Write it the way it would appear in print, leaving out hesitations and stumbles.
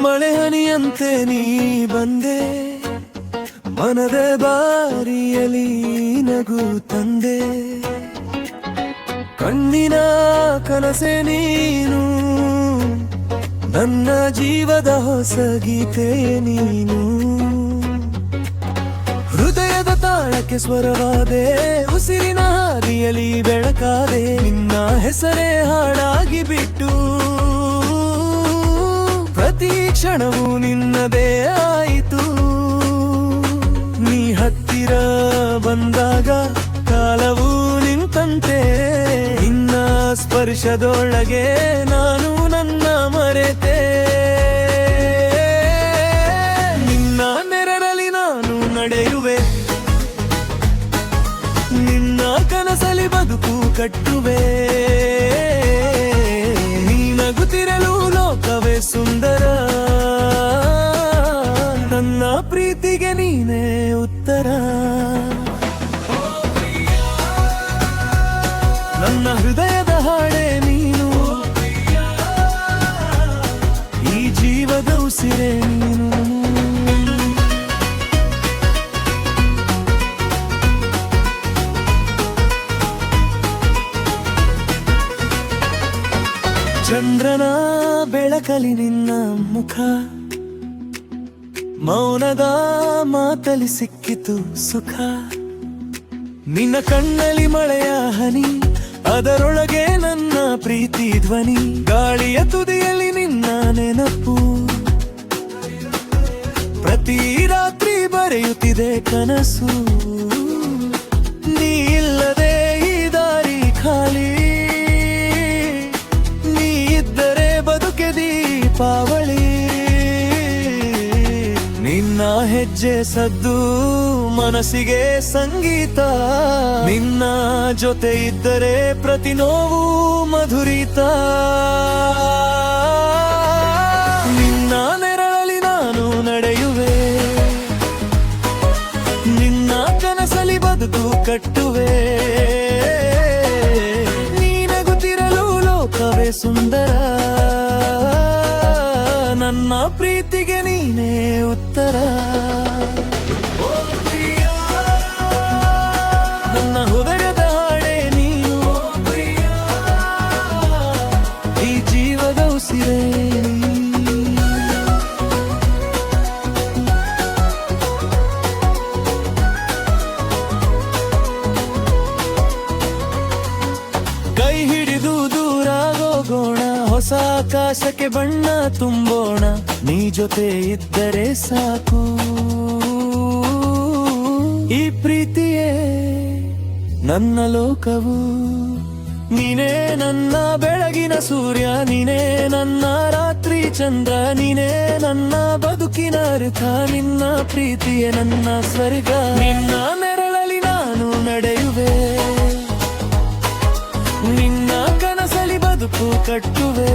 ಮಳೆ ಹನಿಯಂತೆ ನೀ ಬಂದೆ, ಮನದ ಬಾರಿಯಲಿ ನಗು ತಂದೆ. ಕಣ್ಣಿನ ಕನಸೆ ನೀನು, ನನ್ನ ಜೀವದ ಹೊಸ ಗೀತೆ ನೀನು. ಹೃದಯದ ತಾಳಕ್ಕೆ ಸ್ವರವಾದೆ, ಉಸಿರಿನ ಹಾದಿಯಲಿ ಬೆಳಕಾದೆ. ನಿನ್ನ ಹೆಸರೇ ಹಾಡಾಗಿ ಬಿಟ್ಟು ಪ್ರತಿ ಕ್ಷಣವೂ ನಿನ್ನದೇ ಆಯಿತು. ನೀ ಹತ್ತಿರ ಬಂದಾಗ ಕಾಲವು ನಿಂತಂತೆ, ನಿನ್ನ ಸ್ಪರ್ಶದೊಳಗೆ ನಾನು ನನ್ನ ಮರೆತೆ. ನಿನ್ನ ನೆರಳಲ್ಲಿ ನಾನು ನಡೆಯುವೆ, ನಿನ್ನ ಕನಸಲಿ ಬದುಕು ಕಟ್ಟುವೆ. ನೀ ನಗುತ್ತಿರಲು ಲೋಕವೇ ಸುಂದರ, ನನ್ನ ಪ್ರೀತಿಗೆ ನೀನೇ ಉತ್ತರ. ನನ್ನ ಹೃದಯದ ಹಾಡೆ ನೀನು, ಈ ಜೀವದ ಉಸಿರೇ ನೀನು. ಚಂದ್ರನ ಬೆಳಕಲಿ ನಿನ್ನ ಮುಖ, ಮೌನದ ಮಾತಲಿ ಸಿಕ್ಕಿತು ಸುಖ. ನಿನ್ನ ಕಣ್ಣಲ್ಲಿ ಮಳೆಯ ಹನಿ, ಅದರೊಳಗೆ ನನ್ನ ಪ್ರೀತಿ ಧ್ವನಿ. ಗಾಳಿಯ ತುದಿಯಲ್ಲಿ ನಿನ್ನ ನೆನಪು, ಪ್ರತಿ ರಾತ್ರಿ ಬರೆಯುತ್ತಿದೆ ಕನಸು. ನೀ ಇಲ್ಲದೆ ಈ ದಾರಿ ಖಾಲಿ, ನೀ ಇದ್ದರೆ ಬದುಕೆ ದೀಪಾವಳಿ. ನಿನ್ನ ಹೆಜ್ಜೆ ಸದ್ದು ಮನಸ್ಸಿಗೆ ಸಂಗೀತ, ನಿನ್ನ ಜೊತೆ ಇದ್ದರೆ ಪ್ರತಿ ನೋವು ಮಧುರಿತ. ನಿನ್ನ ನೆರಳಲ್ಲಿ ನಾನು ನಡೆಯುವೆ, ನಿನ್ನ ಕನಸಲಿ ಬದುಕು ಕಟ್ಟುವೆ. ನೀ ನಗುತ್ತಿರಲು ಲೋಕವೇ ಸುಂದರ, ನನ್ನ ಪ್ರೀತಿಗೆ ನೀನೇ ಉತ್ತರ. ನನ್ನ ಹೃದಯದ ಹಾಡೆ ನೀನು, ಈ ಜೀವದ ಉಸಿರೇ. ಕೈ ಹಿಡಿದು ದೂರ ಹೋಗೋಣ, ಹೊಸ ಆಕಾಶಕ್ಕೆ ಬಣ್ಣ ತುಂಬೋಣ. ನೀ ಜೊತೆ ಇದ್ದರೆ ಸಾಕು, ಈ ಪ್ರೀತಿಯೇ ನನ್ನ ಲೋಕವು. ನೀನೇ ನನ್ನ ಬೆಳಗಿನ ಸೂರ್ಯ, ನೀನೇ ನನ್ನ ರಾತ್ರಿ ಚಂದ್ರ. ನೀನೇ ನನ್ನ ಬದುಕಿನ ಅರ್ಥ, ನಿನ್ನ ಪ್ರೀತಿಯೇ ನನ್ನ ಸ್ವರ್ಗ. ನಿನ್ನ ನೆರಳಲ್ಲಿ ನಾನು ನಡೆಯುವೆ, ನಿನ್ನ ಕನಸಲಿ ಬದುಕು ಕಟ್ಟುವೆ.